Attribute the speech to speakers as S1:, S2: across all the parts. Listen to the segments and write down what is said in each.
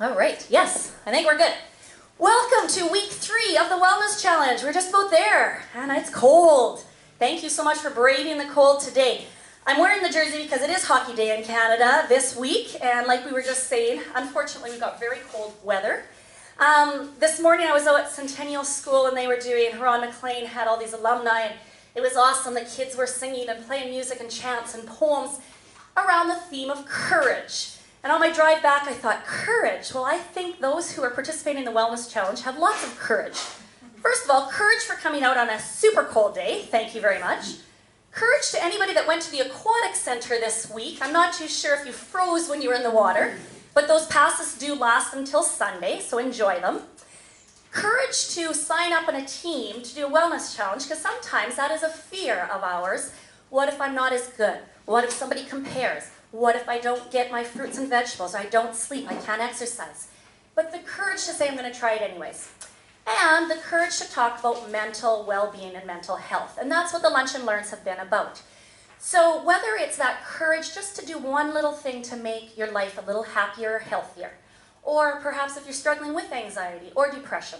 S1: All right, yes, I think we're good. Welcome to week 3 of the Wellness Challenge. We're just about there, and it's cold. Thank you so much for braving the cold today. I'm wearing the jersey because it is hockey day in Canada this week, and like we were just saying, unfortunately we got very cold weather. This morning I was out at Centennial School and they were doing, Ron McLean had all these alumni, and it was awesome. The kids were singing and playing music and chants and poems around the theme of courage. And on my drive back, I thought, courage? Well, I think those who are participating in the Wellness Challenge have lots of courage. First of all, courage for coming out on a super cold day. Thank you very much. Courage to anybody that went to the aquatic center this week. I'm not too sure if you froze when you were in the water, but those passes do last until Sunday, so enjoy them. Courage to sign up on a team to do a wellness challenge, because sometimes that is a fear of ours. What if I'm not as good? What if somebody compares? What if I don't get my fruits and vegetables? I don't sleep, I can't exercise. But the courage to say I'm going to try it anyways. And the courage to talk about mental well-being and mental health. And that's what the Lunch and Learns have been about. So whether it's that courage just to do one little thing to make your life a little happier or healthier, or perhaps if you're struggling with anxiety or depression,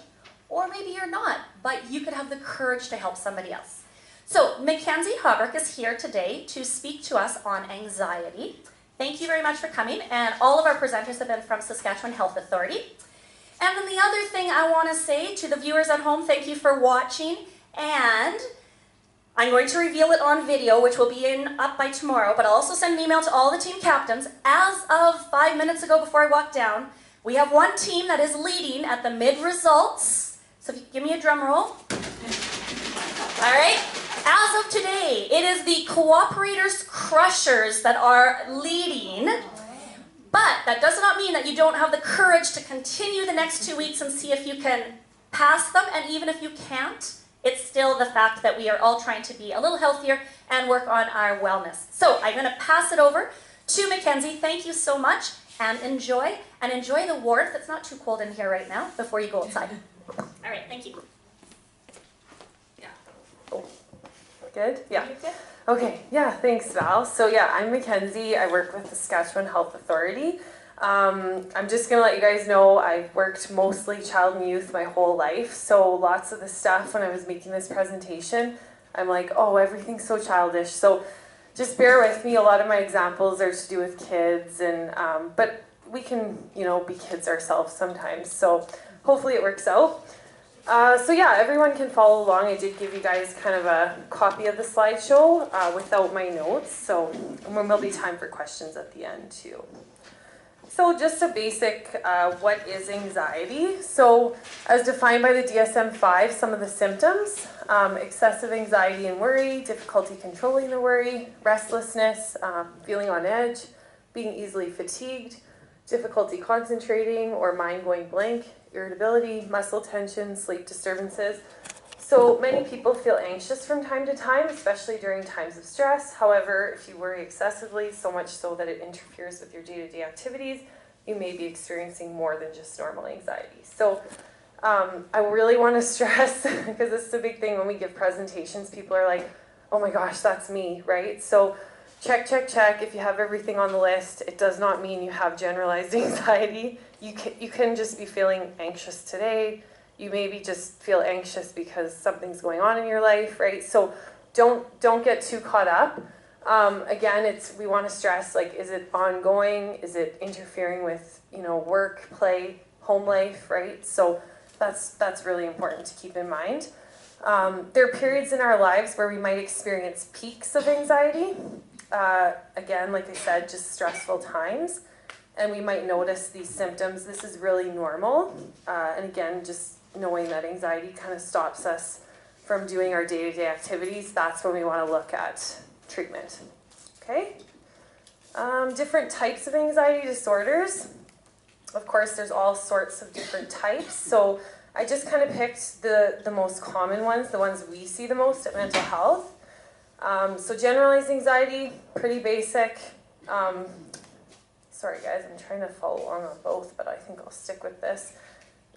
S1: or maybe you're not, but you could have the courage to help somebody else. So Mackenzie is here today to speak to us on anxiety. Thank you very much for coming, and all of our presenters have been from Saskatchewan Health Authority. And then the other thing I want to say to the viewers at home, thank you for watching, and I'm going to reveal it on video, which will be up by tomorrow, but I'll also send an email to all the team captains. As of 5 minutes ago before I walked down, we have one team that is leading at the mid-results. So if you give me a drum roll. All right. As of today, it is the Cooperators Crushers that are leading, but that does not mean that you don't have the courage to continue the next 2 weeks and see if you can pass them, and even if you can't, it's still the fact that we are all trying to be a little healthier and work on our wellness. So I'm going to pass it over to Mackenzie. Thank you so much, and enjoy the warmth. It's not too cold in here right now before you go outside. All right, thank you.
S2: Good? Yeah. Okay, yeah, thanks Val. So yeah, I'm Mackenzie. I work with the Saskatchewan Health Authority. I'm just going to let you guys know I've worked mostly child and youth my whole life. So lots of the stuff when I was making this presentation, I'm like, oh, everything's so childish. So just bear with me. A lot of my examples are to do with kids, and but we can, be kids ourselves sometimes. So hopefully it works out. So yeah, everyone can follow along. I did give you guys kind of a copy of the slideshow without my notes, so and then there'll be time for questions at the end too. So just a basic, what is anxiety? So as defined by the DSM-5, some of the symptoms, excessive anxiety and worry, difficulty controlling the worry, restlessness, feeling on edge, being easily fatigued, difficulty concentrating or mind going blank, irritability, muscle tension, sleep disturbances. So many people feel anxious from time to time, especially during times of stress. However, if you worry excessively, so much so that it interferes with your day-to-day activities, you may be experiencing more than just normal anxiety. So I really want to stress, because this is a big thing when we give presentations, people are like, oh my gosh, that's me, right? So check, check, check. If you have everything on the list, it does not mean you have generalized anxiety. You can just be feeling anxious today. You maybe just feel anxious because something's going on in your life, right? So don't get too caught up. Again, we want to stress, like, is it ongoing? Is it interfering with, work, play, home life, right? So that's really important to keep in mind. There are periods in our lives where we might experience peaks of anxiety. Again, like I said, just stressful times. And we might notice these symptoms. This is really normal. And again, just knowing that anxiety kind of stops us from doing our day-to-day activities, that's when we want to look at treatment. Okay? Different types of anxiety disorders. Of course, there's all sorts of different types. So I just kind of picked the most common ones, the ones we see the most at mental health. So generalized anxiety, pretty basic. Sorry guys, I'm trying to follow along on both, but I think I'll stick with this.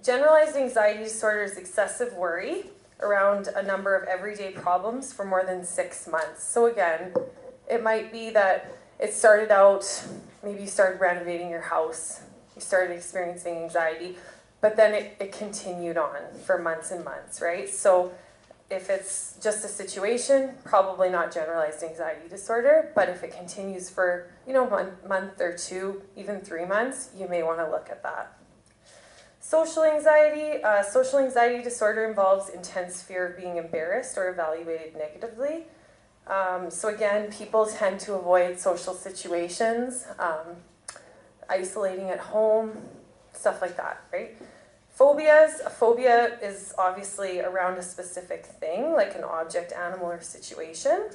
S2: Generalized anxiety disorder is excessive worry around a number of everyday problems for more than 6 months. So again, it might be that it started out, maybe you started renovating your house you started experiencing anxiety, but then it continued on for months and months, right? So if it's just a situation, probably not generalized anxiety disorder, but if it continues for, you know, 1 month or 2, even 3 months, you may want to look at that. Social anxiety disorder involves intense fear of being embarrassed or evaluated negatively. So again, people tend to avoid social situations, isolating at home, stuff like that, right? Phobias. A phobia is obviously around a specific thing, like an object, animal, or situation.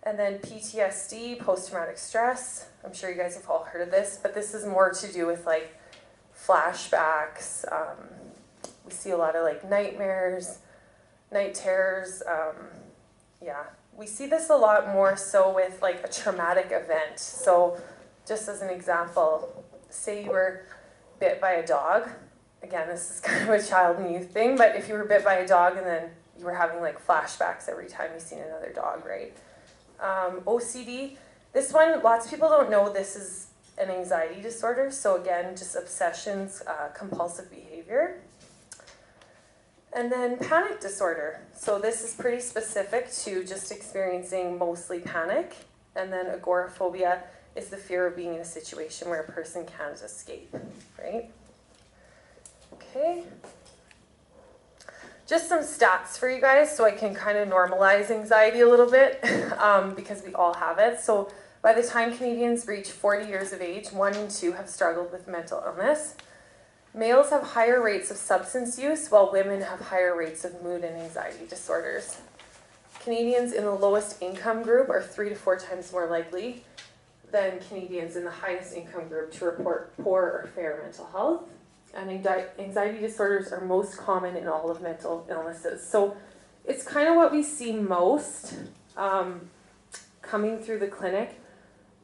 S2: And then PTSD, post-traumatic stress. I'm sure you guys have all heard of this, but this is more to do with like flashbacks. We see a lot of like nightmares, night terrors. Yeah, we see this a lot more so with like a traumatic event. So just as an example, say you were bit by a dog. Again, this is kind of a child and youth thing, but if you were bit by a dog and then you were having like flashbacks every time you seen another dog, right? OCD, this one, lots of people don't know this is an anxiety disorder. So again, just obsessions, compulsive behavior. And then panic disorder. So this is pretty specific to just experiencing mostly panic. And then agoraphobia is the fear of being in a situation where a person can't escape, right? Okay. Just some stats for you guys so I can kind of normalize anxiety a little bit because we all have it. So by the time Canadians reach 40 years of age, 1 in 2 have struggled with mental illness. Males have higher rates of substance use, while women have higher rates of mood and anxiety disorders. Canadians in the lowest income group are 3 to 4 times more likely than Canadians in the highest income group to report poor or fair mental health. And anxiety disorders are most common in all of mental illnesses. So it's kind of what we see most coming through the clinic.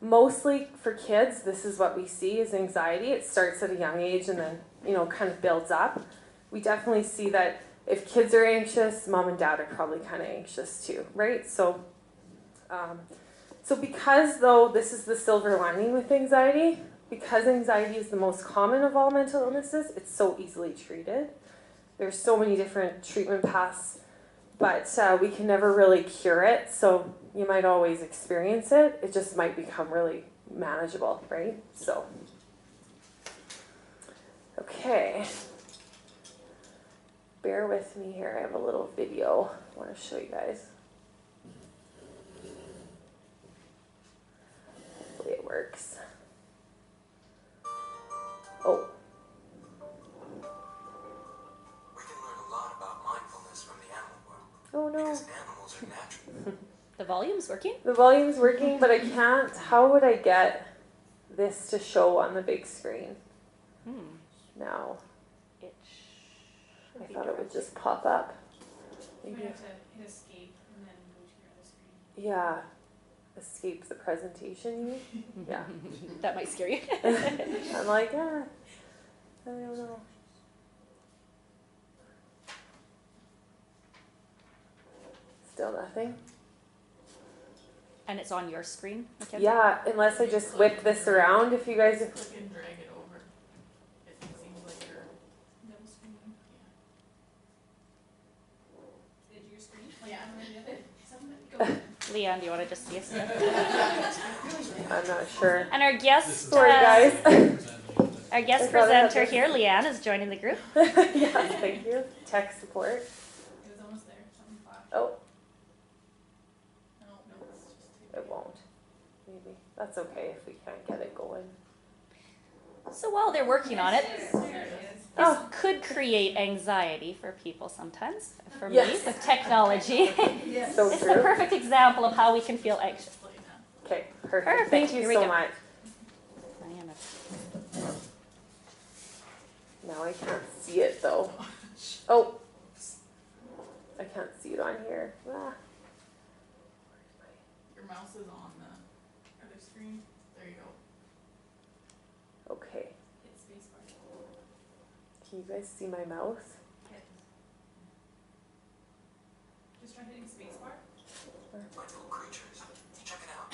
S2: Mostly for kids, this is what we see is anxiety. It starts at a young age and then, you know, kind of builds up. We definitely see that if kids are anxious, mom and dad are probably kind of anxious too, right? So, because though this is the silver lining with anxiety, because anxiety is the most common of all mental illnesses, it's so easily treated. There's so many different treatment paths, but we can never really cure it. So you might always experience it. It just might become really manageable, right? So, okay. Bear with me here. I have a little video I want to show you guys. Hopefully it works. Oh.
S3: We can learn a lot about mindfulness from the animal world.
S2: Oh no.
S3: Because animals are natural.
S1: The volume's working?
S2: The volume's working, but I can't. How would I get this to show on the big screen? Now. I thought it would just pop up.
S4: You might have to hit escape and then go to your other screen.
S2: Yeah. Escape the presentation, you mean? Yeah.
S1: That might scare you.
S2: I'm like, I don't know. Still nothing.
S1: And it's on your screen, Mackenzie?
S2: Yeah, unless I just whip this around. If you guys...
S4: Click and drag it over. It seems like you're double screening. Yeah. Is your screen? Oh, yeah, I'm ready to it. Go.
S1: Leanne, do you want to just see us?
S2: I'm not sure.
S1: And our guest,
S2: Sorry, guys.
S1: our guest
S2: I thought I had
S1: presenter
S2: this.
S1: here, Leanne, is joining the group.
S2: Yes, thank you. Tech support.
S4: It was almost there. Something flashed.
S2: Oh,
S4: No, it's just too
S2: it won't. Maybe. That's okay if we can't get it going.
S1: So while they're working on it,
S4: There it is.
S1: this
S2: Oh.
S1: could create anxiety for people sometimes. For me,
S2: Yes.
S1: with technology.
S4: Yes.
S2: So
S1: It's
S2: true.
S1: the perfect example of how we can feel anxious.
S4: Just play now.
S2: Okay, perfect.
S1: Perfect.
S2: Thank you
S1: Here we
S2: so
S1: go.
S2: much.
S1: Diana.
S2: Now I can't see it though. Oh, I can't see it on here. Ah.
S4: Your mouse is on the other screen. There you go.
S2: Okay.
S4: Hit spacebar.
S2: Can you guys see my mouse?
S4: Hit. Just try hitting spacebar.
S3: Mindful creatures. Check it out.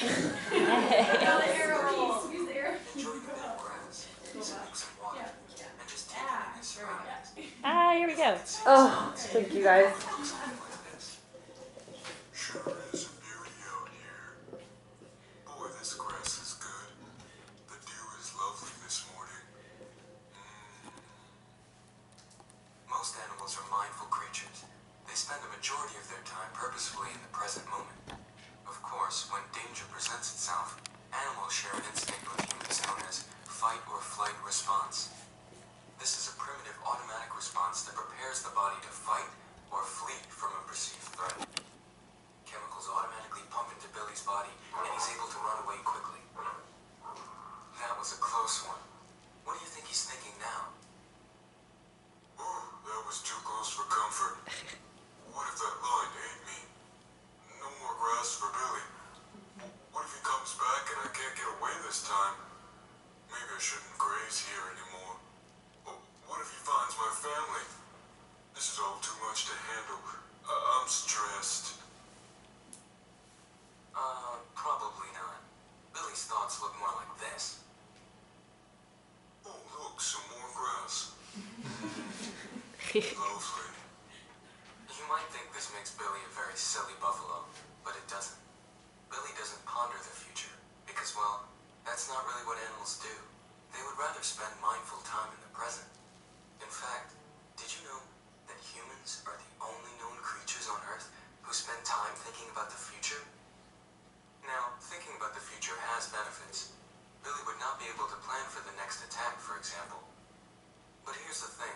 S4: Now the arrow key. Squeeze the arrow key.
S3: Enjoy the green grass.
S2: Oh, thank you guys.
S3: Sure is a beauty out here. Boy, this grass is good. The dew is lovely this morning. Most animals are mindful creatures. They spend a majority of their time purposefully in the present moment. Of course, when danger presents itself, animals share an instinct with humans known as fight or flight response. This is a primitive automatic response that prepares the body to fight or flee from a perceived threat. Chemicals automatically pump into Billy's body, and he's able to run away quickly. That was a close one. What do you think he's thinking now? Oh, that was too close for comfort. What if that lion ate me? No more grass for Billy. What if he comes back and I can't get away this time? Maybe I shouldn't graze here anymore. What if he finds my family? This is all too much to handle. I'm stressed. Probably not. Billy's thoughts look more like this. Oh, look, some more grass. Lovely. You might think this makes Billy a very silly buffalo, but it doesn't. Billy doesn't ponder the future, because, well, that's not really what animals do. They would rather spend mindful time in the present. In fact, did you know that humans are the only known creatures on Earth who spend time thinking about the future? Now, thinking about the future has benefits. Billy would not be able to plan for the next attack, for example. But here's the thing.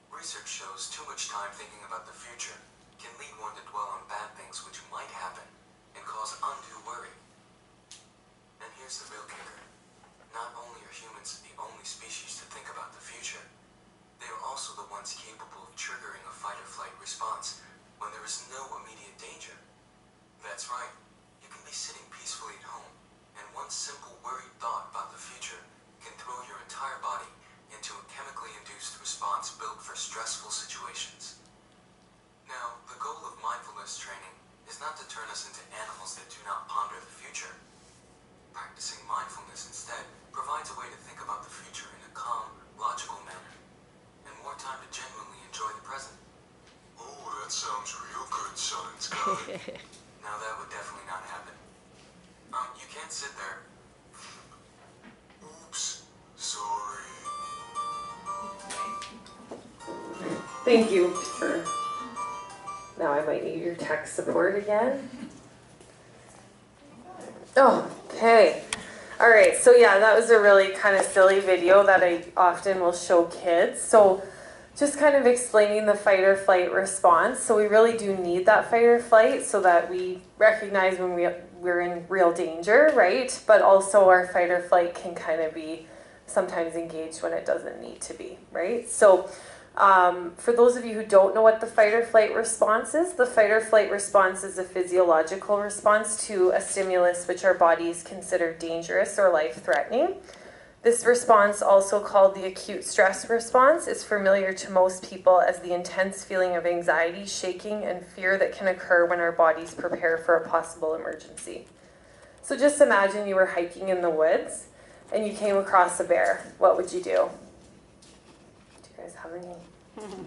S3: Research shows too much time thinking about the future can lead one to dwell on bad things which might happen and cause undue worry. And here's the real kicker. Not only are humans the only species to think about the future, they are also the ones capable of triggering a fight or flight response when there is no immediate danger. That's right. You can be sitting peacefully at home, and one simple worried thought about the future can throw your entire body into a chemically induced response built for stressful situations. Now, the goal of mindfulness training is not to turn us into animals that do not ponder the future. Practicing mindfulness instead provides a way to think about the future in a calm, logical manner, and more time to genuinely enjoy the present. Oh, that sounds real good, science guy. Now that would definitely not happen. You can't sit there. Oops, sorry.
S2: Thank you for... Now I might need your tech support again. Oh, okay. All right, so yeah, that was a really kind of silly video that I often will show kids. So just kind of explaining the fight or flight response. So we really do need that fight or flight so that we recognize when we're in real danger, right? But also our fight or flight can kind of be sometimes engaged when it doesn't need to be, right? So for those of you who don't know what the fight or flight response is, the fight or flight response is a physiological response to a stimulus which our bodies consider dangerous or life-threatening. This response, also called the acute stress response, is familiar to most people as the intense feeling of anxiety, shaking, and fear that can occur when our bodies prepare for a possible emergency. So just imagine you were hiking in the woods and you came across a bear. What would you do? Do you guys have any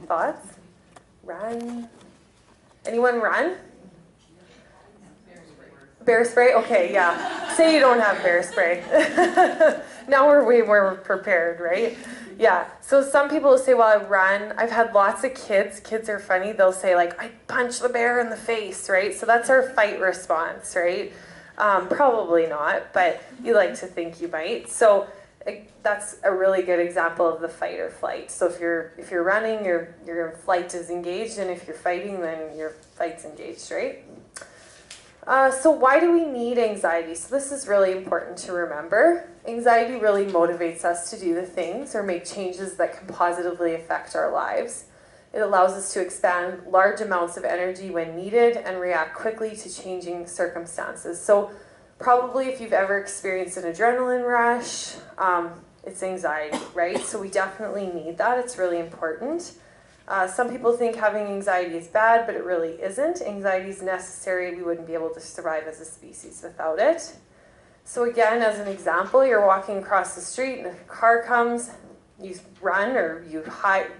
S2: thoughts? Run? Anyone run? Bear spray? Okay, yeah. Say you don't have bear spray. Now we're way more prepared, right? Yeah. So some people will say, well, I run. I've had lots of kids. Kids are funny. They'll say, like, I punch the bear in the face, right? So that's our fight response, right? Probably not, but you like to think you might. So that's a really good example of the fight or flight. So if you're running, your flight is engaged, and if you're fighting, then your fight's engaged, right? So why do we need anxiety? So this is really important to remember. Anxiety really motivates us to do the things or make changes that can positively affect our lives. It allows us to expend large amounts of energy when needed and react quickly to changing circumstances. So probably if you've ever experienced an adrenaline rush, it's anxiety, right? So we definitely need that. It's really important. Some people think having anxiety is bad, but it really isn't. Anxiety is necessary. We wouldn't be able to survive as a species without it. So again, as an example, you're walking across the street and a car comes, you run or you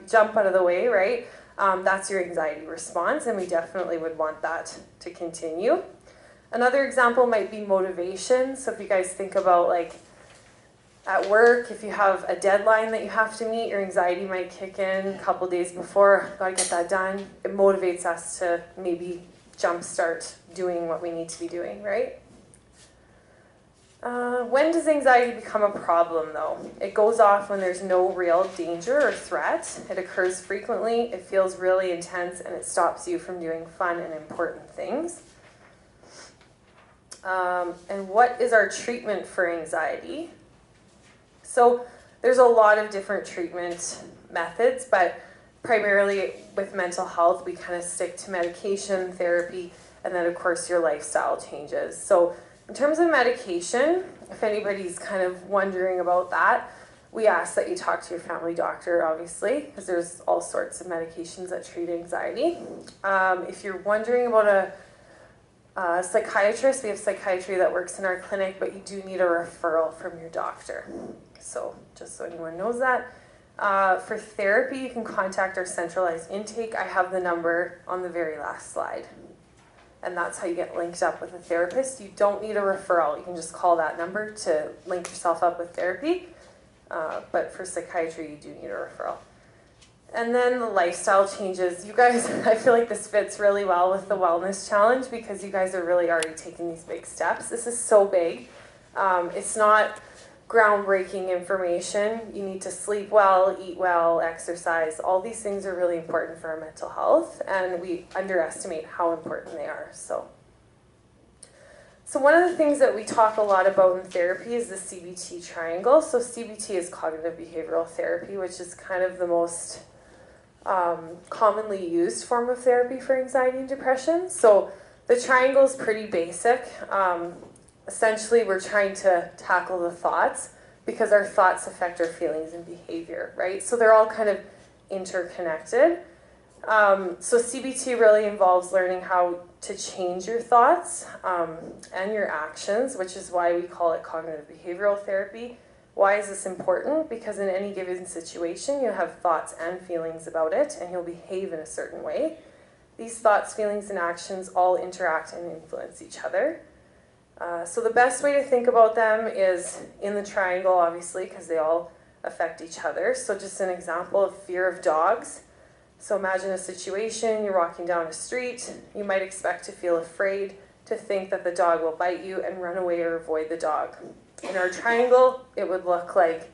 S2: jump out of the way, right? that's your anxiety response, and we definitely would want that to continue. Another example might be motivation. So if you guys think about like at work, if you have a deadline that you have to meet, your anxiety might kick in a couple days before, gotta get that done. It motivates us to maybe jumpstart doing what we need to be doing, right? When does anxiety become a problem though? It goes off when there's no real danger or threat. It occurs frequently, it feels really intense, and it stops you from doing fun and important things. And what is our treatment for anxiety? So there's a lot of different treatment methods, but primarily with mental health, we kind of stick to medication, therapy, and then of course your lifestyle changes. So in terms of medication, if anybody's kind of wondering about that, we ask that you talk to your family doctor, obviously, because there's all sorts of medications that treat anxiety. If you're wondering about a psychiatrist, we have psychiatry that works in our clinic, but you do need a referral from your doctor. So just so anyone knows that. For therapy, you can contact our centralized intake. I have the number on the very last slide. And that's how you get linked up with a therapist. You don't need a referral. You can just call that number to link yourself up with therapy. But for psychiatry, you do need a referral. And then the lifestyle changes. You guys, I feel like this fits really well with the wellness challenge because you guys are really already taking these big steps. This is so big. It's not groundbreaking information. You need to sleep well, eat well, exercise. All these things are really important for our mental health, and we underestimate how important they are. So one of the things that we talk a lot about in therapy is the CBT Triangle. So CBT is cognitive behavioral therapy, which is kind of the most commonly used form of therapy for anxiety and depression. So the triangle is pretty basic. Essentially, we're trying to tackle the thoughts because our thoughts affect our feelings and behavior, right? So they're all kind of interconnected. So CBT really involves learning how to change your thoughts and your actions, which is why we call it cognitive behavioral therapy. Why is this important? Because in any given situation, you have thoughts and feelings about it, and you'll behave in a certain way. These thoughts, feelings, and actions all interact and influence each other. So the best way to think about them is in the triangle, obviously, because they all affect each other. So just an example of fear of dogs. So imagine a situation, you're walking down a street, you might expect to feel afraid, to think that the dog will bite you and run away or avoid the dog. In our triangle, it would look like,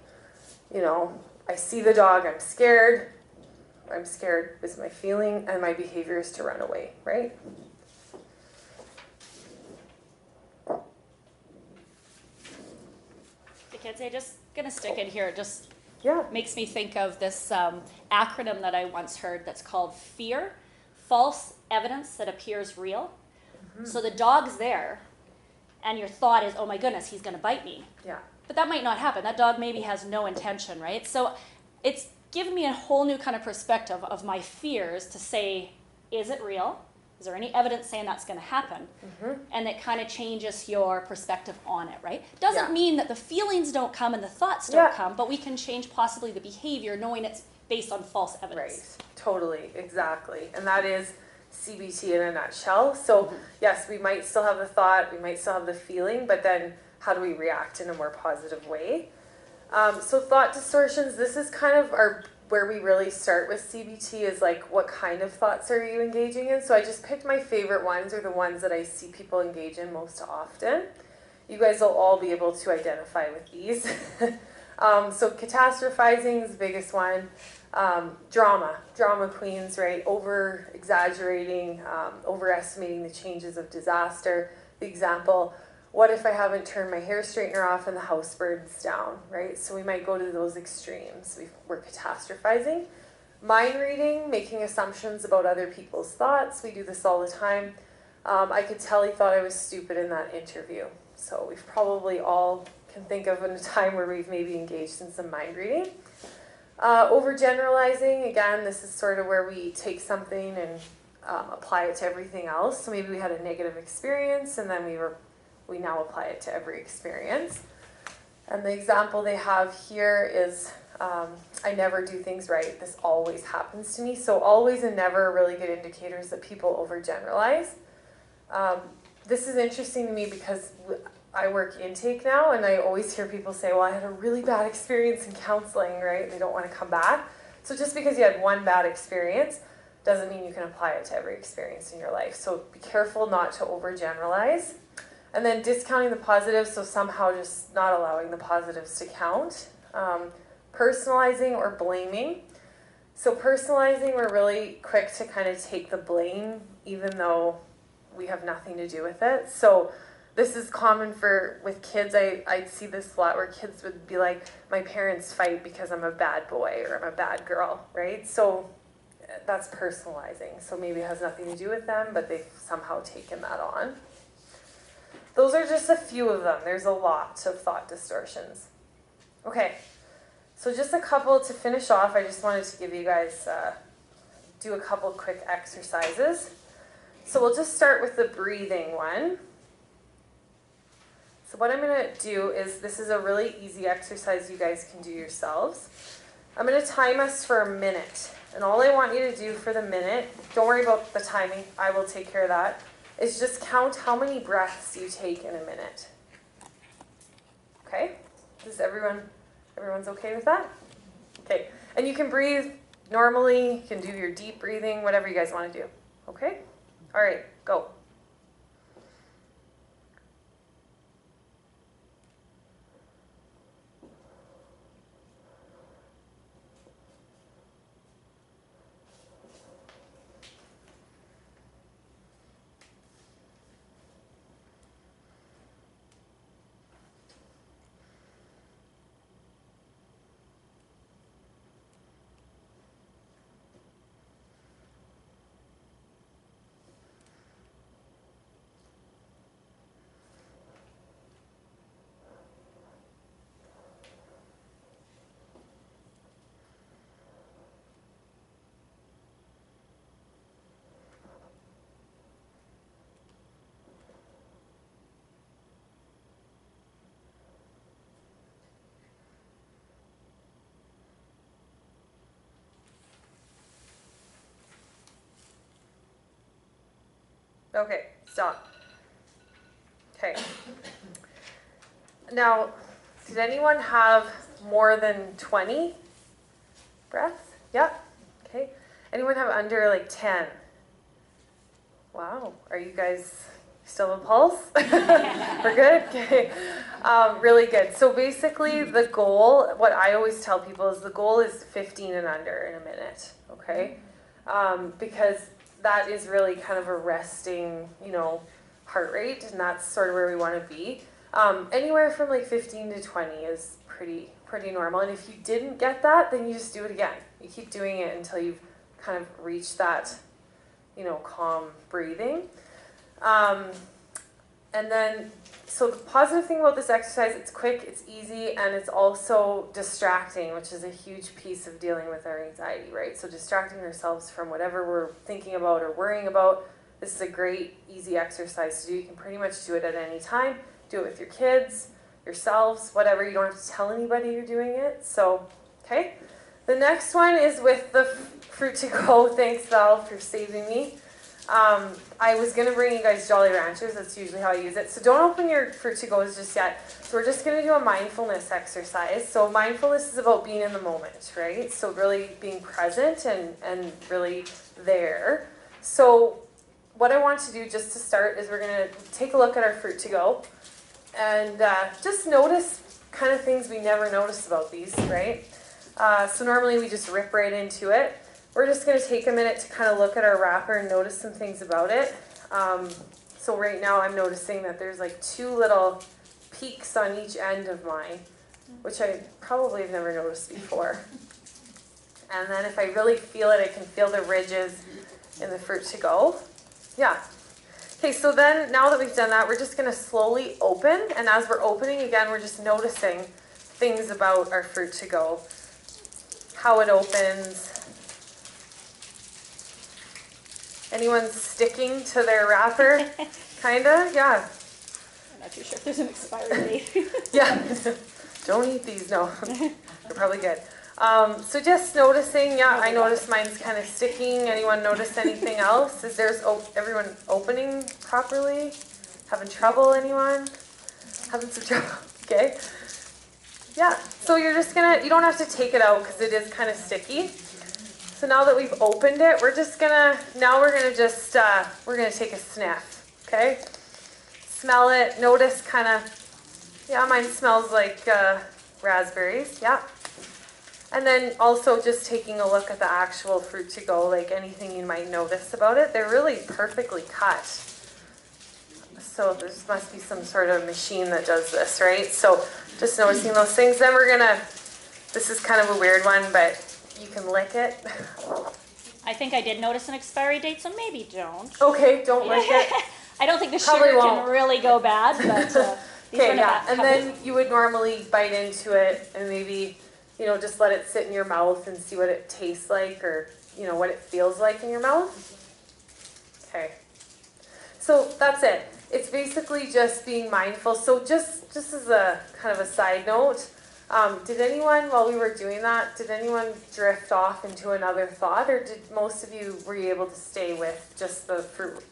S2: you know, I see the dog, I'm scared is my feeling, and my behavior is to run away, right?
S1: Kids, I'm just gonna stick in here. It just
S2: Yeah.
S1: makes me think of this acronym that I once heard that's called FEAR, false evidence that appears real. Mm-hmm. So the dog's there, and your thought is, oh my goodness, he's gonna bite me.
S2: Yeah.
S1: But that might not happen. That dog maybe has no intention, right? So it's given me a whole new kind of perspective of my fears to say, is it real? Is there any evidence saying that's going to happen? Mm-hmm. And it kind of changes your perspective on it, right? Doesn't mean that the feelings don't come and the thoughts don't come, but we can change possibly the behavior knowing it's based on false evidence.
S2: Right, totally, exactly. And that is CBT in a nutshell. So yes, we might still have the thought, we might still have the feeling, but then how do we react in a more positive way? So thought distortions, this is kind of where we really start with CBT is like, what kind of thoughts are you engaging in? So I just picked my favorite ones, or the ones that I see people engage in most often. You guys will all be able to identify with these. So catastrophizing is the biggest one. Drama queens, right? Over-exaggerating, overestimating the changes of disaster. The example, what if I haven't turned my hair straightener off and the house burns down, right? So we might go to those extremes. We're catastrophizing. Mind reading, making assumptions about other people's thoughts. We do this all the time. I could tell he thought I was stupid in that interview. So we've probably all can think of a time where we've maybe engaged in some mind reading. Overgeneralizing, again, this is sort of where we take something and apply it to everything else. So maybe we had a negative experience and then we now apply it to every experience. And the example they have here is I never do things right. This always happens to me. So always and never are really good indicators that people overgeneralize. This is interesting to me because I work intake now, and I always hear people say, well, I had a really bad experience in counseling, right? They don't want to come back. So just because you had one bad experience doesn't mean you can apply it to every experience in your life. So be careful not to overgeneralize. And then discounting the positives, so somehow just not allowing the positives to count. Personalizing or blaming. So personalizing, we're really quick to kind of take the blame, even though we have nothing to do with it. So this is common with kids. I see this a lot where kids would be like, my parents fight because I'm a bad boy or I'm a bad girl, right? So that's personalizing. So maybe it has nothing to do with them, but they've somehow taken that on. Those are just a few of them. There's a lot of thought distortions. Okay, so just a couple to finish off. I just wanted to give you guys, do a couple quick exercises. So we'll just start with the breathing one. So what I'm going to do is, this is a really easy exercise you guys can do yourselves. I'm going to time us for a minute. And all I want you to do for the minute, don't worry about the timing, I will take care of that, is just count how many breaths you take in a minute. Okay? Is everyone's okay with that? Okay. And you can breathe normally, you can do your deep breathing, whatever you guys want to do. Okay? All right, go. Okay, stop. Okay. Now, did anyone have more than 20 breaths? Yeah. Okay. Anyone have under like 10? Wow. Are you guys still a pulse? We're good? Okay. Really good. So basically the goal, what I always tell people is the goal is 15 and under in a minute. Okay. Because that is really kind of a resting, heart rate, and that's sort of where we want to be. Anywhere from like 15 to 20 is pretty normal. And if you didn't get that, then you just do it again. You keep doing it until you've kind of reached that, calm breathing. And then, so the positive thing about this exercise, it's quick, it's easy, and it's also distracting, which is a huge piece of dealing with our anxiety, right? So distracting ourselves from whatever we're thinking about or worrying about. This is a great, easy exercise to do. You can pretty much do it at any time. Do it with your kids, yourselves, whatever. You don't have to tell anybody you're doing it. So, okay. The next one is with the fruit to go. Thanks, Val, for saving me. I was going to bring you guys Jolly Ranchers. That's usually how I use it. So don't open your fruit to goes just yet. So we're just going to do a mindfulness exercise. So mindfulness is about being in the moment, right? So really being present and really there. So what I want to do just to start is we're going to take a look at our fruit to go and just notice kind of things we never notice about these, right? So normally we just rip right into it. We're just going to take a minute to kind of look at our wrapper and notice some things about it. So right now I'm noticing that there's like 2 little peaks on each end of mine, which I probably have never noticed before. And then if I really feel it, I can feel the ridges in the fruit to go. Yeah. Okay, so then now that we've done that, we're just going to slowly open. And as we're opening, again, we're just noticing things about our fruit to go. How it opens. Anyone sticking to their wrapper? Kinda? Yeah.
S5: I'm not too sure if there's an expiry date.
S2: Yeah. Don't eat these, no. They're probably good. So just noticing, yeah, I noticed mine's kind of sticking. Anyone notice anything else? Is there's everyone opening properly? Having trouble, anyone? Having some trouble? Okay. Yeah, so you're just gonna, you don't have to take it out because it is kind of sticky. So now that we've opened it, we're just gonna, now we're gonna just, we're gonna take a sniff, okay? Smell it, notice kind of, yeah, mine smells like raspberries, yeah. And then also just taking a look at the actual fruit to go, like anything you might notice about it. They're really perfectly cut. So there must be some sort of machine that does this, right? So just noticing those things. Then we're gonna, this is kind of a weird one, but you can lick it.
S1: I think I did notice an expiry date, so maybe don't.
S2: Okay, don't lick it.
S1: I don't think the
S2: Probably
S1: sugar
S2: won't.
S1: can really go bad, but these
S2: Okay,
S1: are
S2: yeah,
S1: not
S2: and
S1: covered.
S2: then you would normally bite into it and maybe, you know, just let it sit in your mouth and see what it tastes like or, you know, what it feels like in your mouth. Okay. So that's it. It's basically just being mindful. So just as a kind of a side note, did anyone, while we were doing that, did anyone drift off into another thought, or did most of you, were you able to stay with just the fruit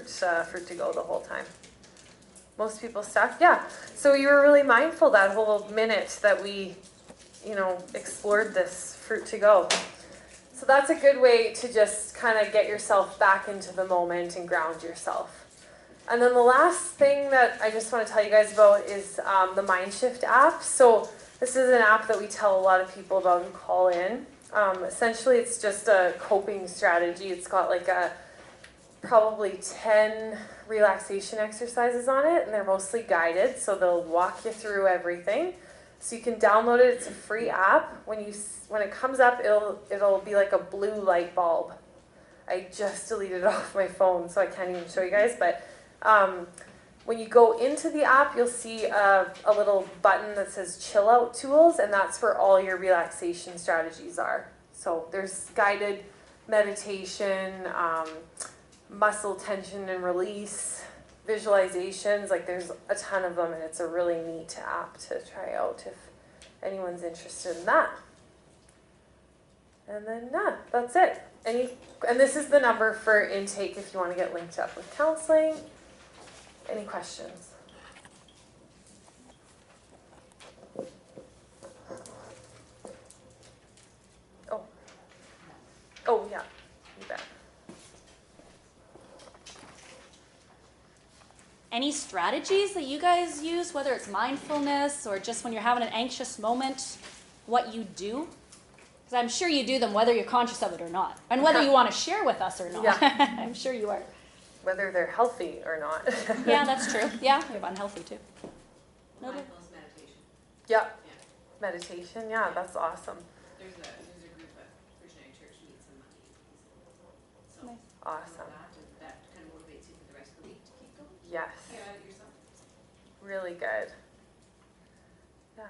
S2: to go the whole time? Most people stuck? Yeah. So you were really mindful that whole minute that we, you know, explored this fruit to go. So that's a good way to just kind of get yourself back into the moment and ground yourself. And then the last thing that I just want to tell you guys about is the MindShift app. So this is an app that we tell a lot of people about who call in. Essentially, it's just a coping strategy. It's got like probably 10 relaxation exercises on it, and they're mostly guided, so they'll walk you through everything. So you can download it. It's a free app. When it comes up, it'll be like a blue light bulb. I just deleted it off my phone, so I can't even show you guys, but when you go into the app, you'll see a little button that says Chill Out Tools, and that's where all your relaxation strategies are. So there's guided meditation, muscle tension and release, visualizations, like there's a ton of them, and it's a really neat app to try out if anyone's interested in that. And then, yeah, that's it. And this is the number for intake if you want to get linked up with counseling. Any questions? Oh yeah, you bet.
S1: Any strategies that you guys use, whether it's mindfulness or just when you're having an anxious moment, what you do? Because I'm sure you do them whether you're conscious of it or not. And whether you want to share with us or not. Yeah. I'm sure you are.
S2: Whether they're healthy or not.
S1: Yeah, that's true. Yeah, you're unhealthy too.
S5: Mindfulness meditation.
S2: Yeah.
S5: Yeah.
S2: Meditation, yeah, that's awesome.
S5: There's a group at Christian Church meets on Monday. So
S1: Nice.
S2: Awesome.
S5: that kind of motivates you for the rest of the week to keep going.
S2: Yes.
S5: Get out of yourself.
S2: Really good. Yeah.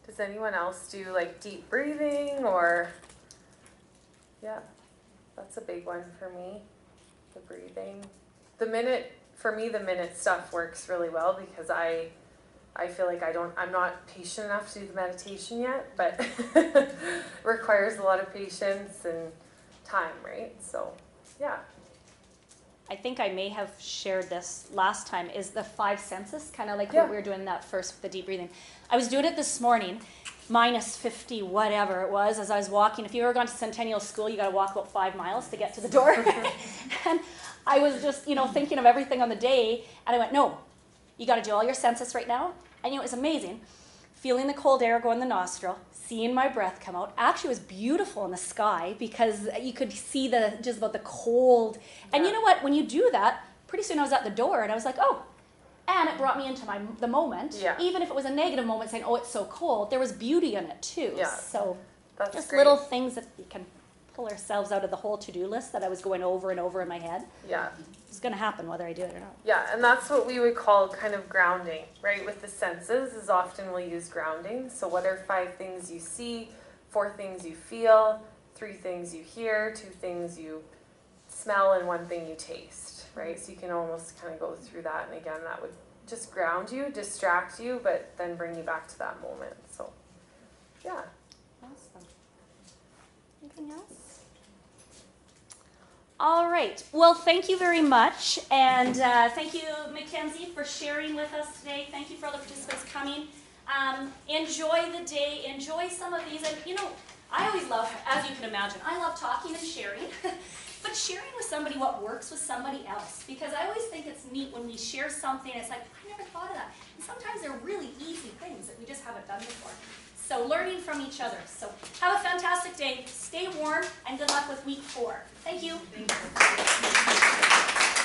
S2: Does anyone else do like deep breathing or? Yeah, that's a big one for me. The breathing. For me, the minute stuff works really well because I feel like I'm not patient enough to do the meditation yet, but requires a lot of patience and time, right? So, yeah.
S1: I think I may have shared this last time, is the 5 senses, kind of like
S2: Yeah.
S1: what we were doing that first with the deep breathing. I was doing it this morning, minus 50, whatever it was, as I was walking. If you've ever gone to Centennial School, you got to walk about 5 miles to get to the door. And I was just, thinking of everything on the day, and I went, no, you got to do all your senses right now. And it was amazing. Feeling the cold air go in the nostril, seeing my breath come out. Actually, it was beautiful in the sky because you could see just about the cold. And you know what? When you do that, pretty soon I was at the door, and I was like, oh. And it brought me into the moment.
S2: Yeah.
S1: Even if it was a negative moment saying, oh, it's so cold, there was beauty in it too.
S2: Yeah.
S1: So
S2: That's
S1: just
S2: great.
S1: little things that we can pull ourselves out of the whole to-do list that I was going over and over in my head.
S2: Yeah.
S1: It's going to happen whether I do it or not.
S2: Yeah, and that's what we would call kind of grounding, right? With the senses is often we'll use grounding. So what are 5 things you see, 4 things you feel, 3 things you hear, 2 things you smell, and 1 thing you taste, right? So you can almost kind of go through that. And again, that would just ground you, distract you, but then bring you back to that moment. So, yeah.
S1: Awesome. All right. Well, thank you very much. And thank you, Mackenzie, for sharing with us today. Thank you for all the participants coming. Enjoy the day. Enjoy some of these. And, you know, I always love, as you can imagine, I love talking and sharing. But sharing with somebody what works with somebody else. Because I always think it's neat when we share something, it's like, I never thought of that. And sometimes they're really easy things that we just haven't done before. So learning from each other. So have a fantastic day. Stay warm and good luck with week 4. Thank you.
S5: Thank you.